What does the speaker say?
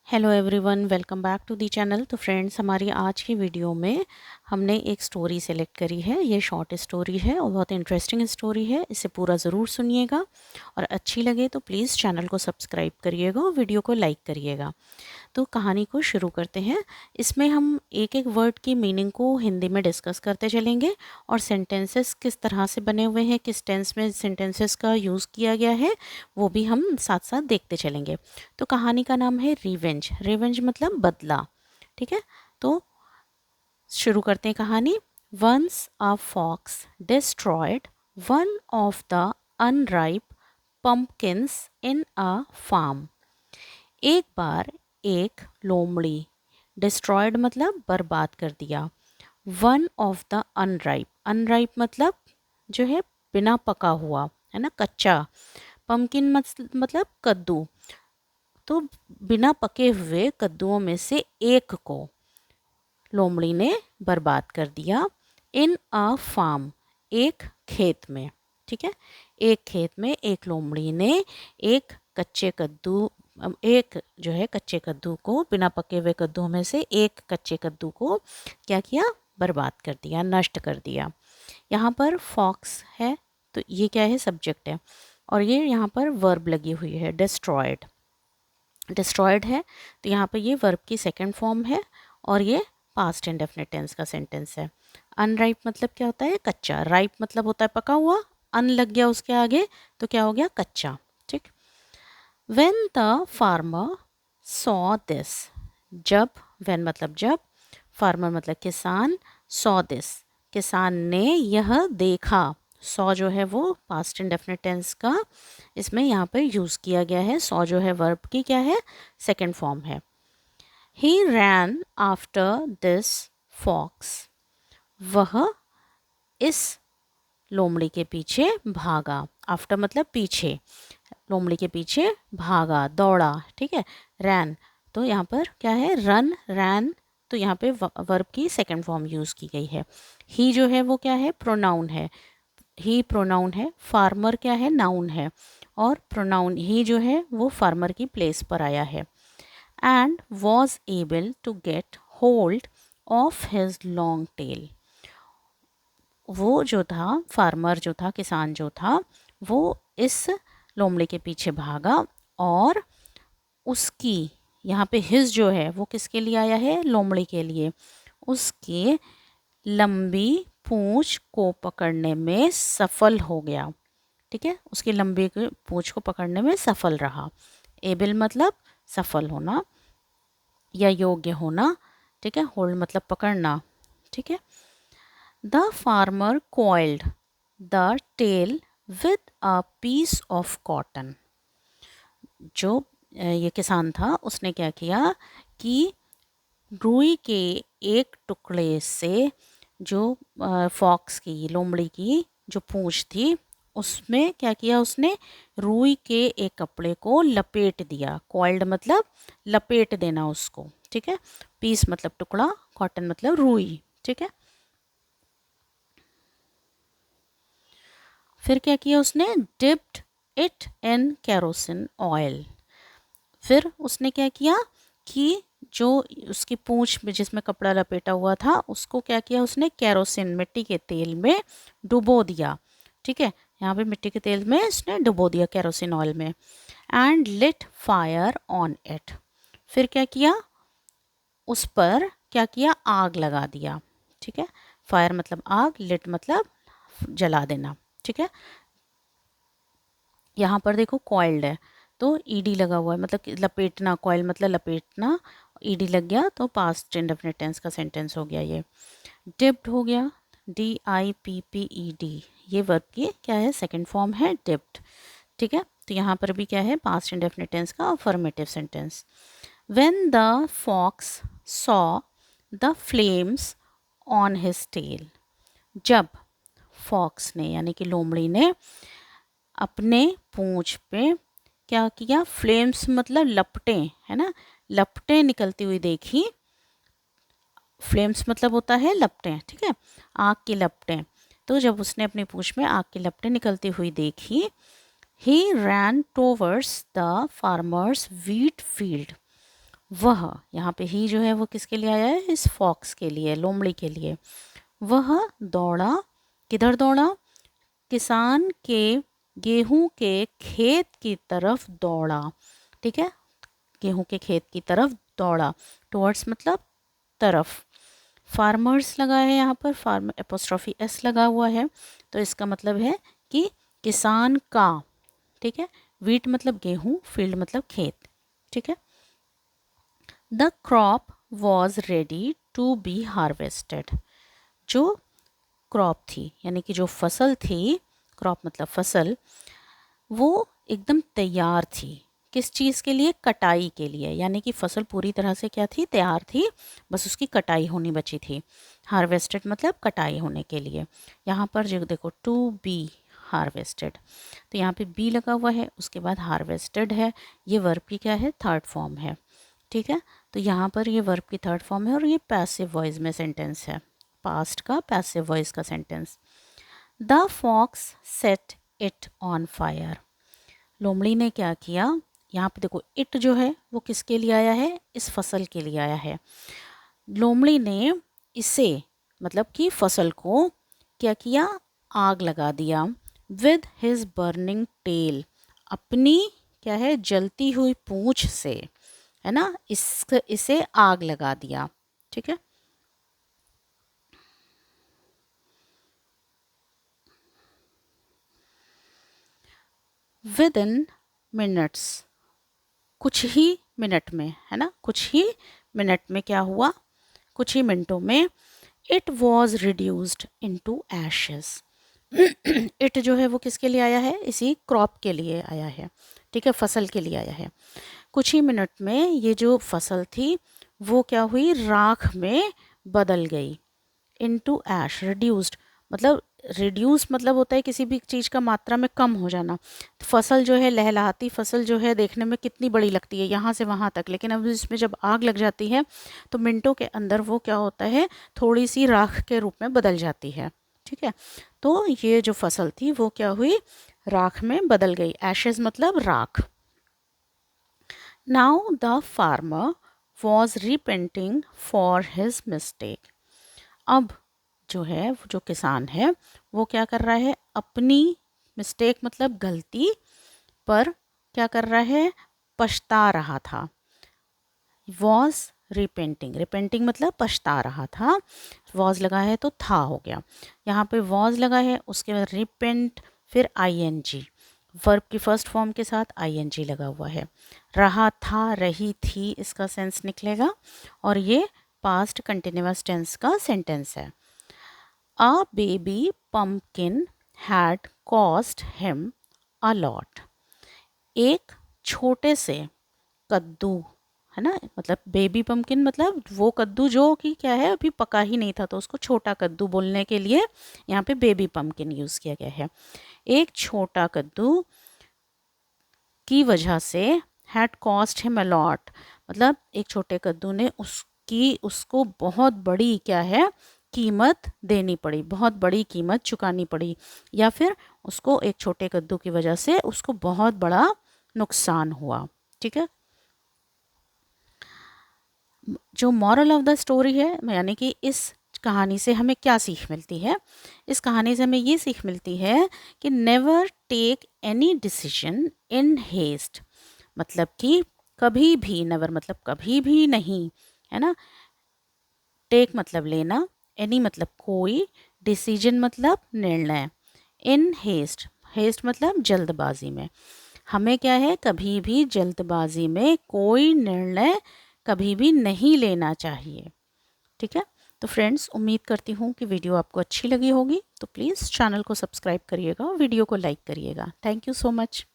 Hello everyone, welcome back to the channel. तो friends, हमारी आज की वीडियो में हमने एक स्टोरी सेलेक्ट करी है। ये शॉर्ट स्टोरी है और बहुत इंटरेस्टिंग स्टोरी है। इसे पूरा ज़रूर सुनिएगा और अच्छी लगे तो प्लीज़ चैनल को सब्सक्राइब करिएगा और वीडियो को लाइक करिएगा। तो कहानी को शुरू करते हैं। इसमें हम एक एक वर्ड की मीनिंग को हिंदी में डिस्कस करते चलेंगे और सेंटेंसेस किस तरह से बने हुए हैं, किस टेंस में सेंटेंसेस का यूज़ किया गया है, वो भी हम साथ साथ देखते चलेंगे। तो कहानी का नाम है रिवेंज। रिवेंज मतलब बदला। ठीक है, तो शुरू करते हैं कहानी। Once a fox destroyed one of the unripe pumpkins in a farm. एक बार एक लोमड़ी, डिस्ट्रॉयड मतलब बर्बाद कर दिया, one of the unripe. Unripe मतलब जो है बिना पका हुआ, है ना, कच्चा। पम्पकिन मतलब कद्दू। तो बिना पके हुए कद्दुओं में से एक को लोमड़ी ने बर्बाद कर दिया। इन अ फार्म, एक खेत में। ठीक है, एक खेत में एक लोमड़ी ने एक कच्चे कद्दू, एक जो है कच्चे कद्दू को, बिना पके हुए कद्दू में से एक कच्चे कद्दू को क्या किया, बर्बाद कर दिया, नष्ट कर दिया। यहाँ पर फॉक्स है तो ये क्या है, सब्जेक्ट है, और ये यहाँ पर वर्ब लगी हुई है, डिस्ट्रॉयड। डिस्ट्रॉयड है तो यहाँ पर ये वर्ब की सेकंड फॉर्म है और ये पास्ट इंडेफिनिट टेंस का सेंटेंस है। अनराइप मतलब क्या होता है, कच्चा। राइप मतलब होता है पका हुआ। अन लग गया उसके आगे तो क्या हो गया, कच्चा। ठीक। When the farmer saw this, जब, व्हेन मतलब जब, फार्मर मतलब किसान, सॉ दिस किसान ने यह देखा। सॉ जो है वो पास्ट इंडेफिनिट टेंस का इसमें यहाँ पर यूज़ किया गया है। सॉ जो है वर्ब की क्या है, सेकंड फॉर्म है। ही रैन आफ्टर दिस फॉक्स, वह इस लोमड़ी के पीछे भागा। आफ्टर मतलब पीछे, लोमड़ी के पीछे भागा, दौड़ा। ठीक है, रैन तो यहाँ पर क्या है, रन, रैन। तो यहाँ पे वर्ब की सेकंड फॉर्म यूज़ की गई है। ही जो है वो क्या है, प्रोनाउन है। ही प्रोनाउन है। फार्मर क्या है, नाउन है, और प्रोनाउन ही जो है वो फार्मर की प्लेस पर आया है। And was able to get hold of his long tail. वो जो था, फार्मर जो था, किसान जो था, वो इस लोमड़ी के पीछे भागा और उसकी, यहाँ पे हिज जो है वो किसके लिए आया है, लोमड़ी के लिए, उसके लंबी पूंछ को पकड़ने में सफल हो गया। ठीक है, उसकी लंबी पूंछ को पकड़ने में सफल रहा। एबल मतलब सफल होना या योग्य होना। ठीक है, होल्ड मतलब पकड़ना। ठीक है। The farmer coiled the tail with a piece of cotton. जो ये किसान था उसने क्या किया कि रुई के एक टुकड़े से, जो फॉक्स की, लोमड़ी की जो पूंछ थी, उसमें क्या किया उसने, रुई के एक कपड़े को लपेट दिया। कॉइल्ड मतलब लपेट देना उसको। ठीक है, पीस मतलब टुकड़ा, कॉटन मतलब रुई। ठीक है, फिर क्या किया उसने, dipped it in kerosene oil. फिर उसने क्या किया कि जो उसकी पूंछ में जिसमें कपड़ा लपेटा हुआ था उसको क्या किया उसने, केरोसिन, मिट्टी के तेल में डुबो दिया। ठीक है, यहाँ पे मिट्टी के तेल में उसने डुबो दिया, केरोसिन ऑयल में। And lit fire on it. फिर क्या किया, उस पर क्या किया, आग लगा दिया। ठीक है, फायर मतलब आग, लिट मतलब जला देना। ठीक है, यहाँ पर देखो कॉइल्ड है तो ईडी लगा हुआ है, मतलब कि लपेटना, कॉइल मतलब लपेटना, ईडी लग गया तो पास्ट इंडेफिनिट टेंस का सेंटेंस हो गया ये। डिप्ड हो गया, DIPPED, ये वर्ब की क्या है, सेकंड फॉर्म है, डिप्ड। ठीक है, तो यहाँ पर भी क्या है, पास्ट इंडेफिनिट टेंस का affirmative sentence. When the fox saw the flames on his tail. जब फॉक्स ने यानी कि लोमड़ी ने अपने पूंछ पे क्या किया, फ्लेम्स मतलब लपटें, है ना, लपटें निकलती हुई देखी। फ्लेम्स मतलब होता है लपटें। ठीक है, आग की लपटें। तो जब उसने अपनी पूंछ में आग की लपटें निकलती हुई देखी, he ran towards the farmers wheat field. वह, यहाँ पे ही जो है वो किसके लिए आया है, इस फॉक्स के लिए, लोमड़ी के लिए। वह दौड़ा, किधर दौड़ा, किसान के गेहूं के खेत की तरफ दौड़ा। ठीक है, गेहूं के खेत की तरफ दौड़ा, टुवर्ड्स मतलब तरफ। फार्मर्स लगा है यहाँ पर, फार्म एपोस्ट्रॉफी एस लगा हुआ है, तो इसका मतलब है कि किसान का। ठीक है, वीट मतलब गेहूं, फील्ड मतलब खेत। ठीक है, the crop was ready to be harvested. जो क्रॉप थी यानी कि जो फसल थी, क्रॉप मतलब फसल, वो एकदम तैयार थी। किस चीज़ के लिए, कटाई के लिए, यानी कि फसल पूरी तरह से क्या थी, तैयार थी, बस उसकी कटाई होनी बची थी। हार्वेस्टेड मतलब कटाई होने के लिए। यहाँ पर जो देखो टू बी हार्वेस्टेड, तो यहाँ पे बी लगा हुआ है, उसके बाद हार्वेस्टेड है, ये वर्ब की क्या है, थर्ड फॉर्म है। ठीक है, तो यहाँ पर ये वर्ब की थर्ड फॉर्म है और ये पैसिव वॉइस में सेंटेंस है, पास्ट का पैसिव वॉइस का sentence. The fox set it on fire. लोमड़ी ने क्या किया, यहाँ पे देखो इट जो है वो किसके लिए आया है, इस फसल के लिए आया है। लोमड़ी ने इसे मतलब कि फसल को क्या किया, आग लगा दिया। विद हिज बर्निंग टेल, अपनी क्या है, जलती हुई पूंछ से, है ना, इसे आग लगा दिया। ठीक है, विद इन मिनट्स, कुछ ही मिनट में, है ना, कुछ ही मिनट में क्या हुआ, कुछ ही मिनटों में, it was reduced into ashes. It जो है वो किसके लिए आया है, इसी क्रॉप के लिए आया है। ठीक है, फसल के लिए आया है। कुछ ही मिनट में ये जो फसल थी वो क्या हुई, राख में बदल गई। इनटू ऐश, रिड्यूस्ड मतलब, रिड्यूस मतलब होता है किसी भी चीज़ का मात्रा में कम हो जाना। फसल जो है, लहलहाती फसल जो है देखने में कितनी बड़ी लगती है यहाँ से वहाँ तक, लेकिन अब इसमें जब आग लग जाती है तो मिनटों के अंदर वो क्या होता है, थोड़ी सी राख के रूप में बदल जाती है। ठीक है, तो ये जो फसल थी वो क्या हुई, राख में बदल गई। एशेज मतलब राख। Now the farmer was repenting for his mistake. अब जो है वो जो किसान है वो क्या कर रहा है, अपनी मिस्टेक मतलब गलती पर क्या कर रहा है, पछता रहा था। वॉज रिपेंटिंग, रिपेंटिंग मतलब पछता रहा था, वॉज लगा है तो था हो गया। यहाँ पे वॉज लगा है, उसके बाद रिपेंट, फिर आईएनजी, वर्ब की फर्स्ट फॉर्म के साथ आईएनजी लगा हुआ है। रहा था, रही थी, इसका सेंस निकलेगा, और ये पास्ट कंटिन्यूअस टेंस का सेंटेंस है। A baby pumpkin had cost him a lot. एक छोटे से कद्दू, है ना, मतलब बेबी पम्पकिन मतलब वो कद्दू जो कि क्या है, अभी पका ही नहीं था, तो उसको छोटा कद्दू बोलने के लिए यहाँ पे बेबी पम्पकिन यूज़ किया गया है। एक छोटा कद्दू की वजह से, had cost him a lot मतलब एक छोटे कद्दू ने उसको बहुत बड़ी क्या है, कीमत देनी पड़ी, बहुत बड़ी कीमत चुकानी पड़ी, या फिर उसको एक छोटे कद्दू की वजह से उसको बहुत बड़ा नुकसान हुआ। ठीक है, जो मॉरल ऑफ द स्टोरी है, यानी कि इस कहानी से हमें क्या सीख मिलती है, इस कहानी से हमें ये सीख मिलती है कि never take any decision in haste, मतलब कि कभी भी, नेवर मतलब कभी भी नहीं, है ना, टेक मतलब लेना, एनी मतलब कोई, डिसीजन मतलब निर्णय, इन हेस्ट, हेस्ट मतलब जल्दबाजी में, हमें क्या है, कभी भी जल्दबाजी में कोई निर्णय कभी भी नहीं लेना चाहिए। ठीक है, तो फ्रेंड्स उम्मीद करती हूँ कि वीडियो आपको अच्छी लगी होगी, तो प्लीज़ चैनल को सब्सक्राइब करिएगा, वीडियो को लाइक करिएगा। Thank you so much.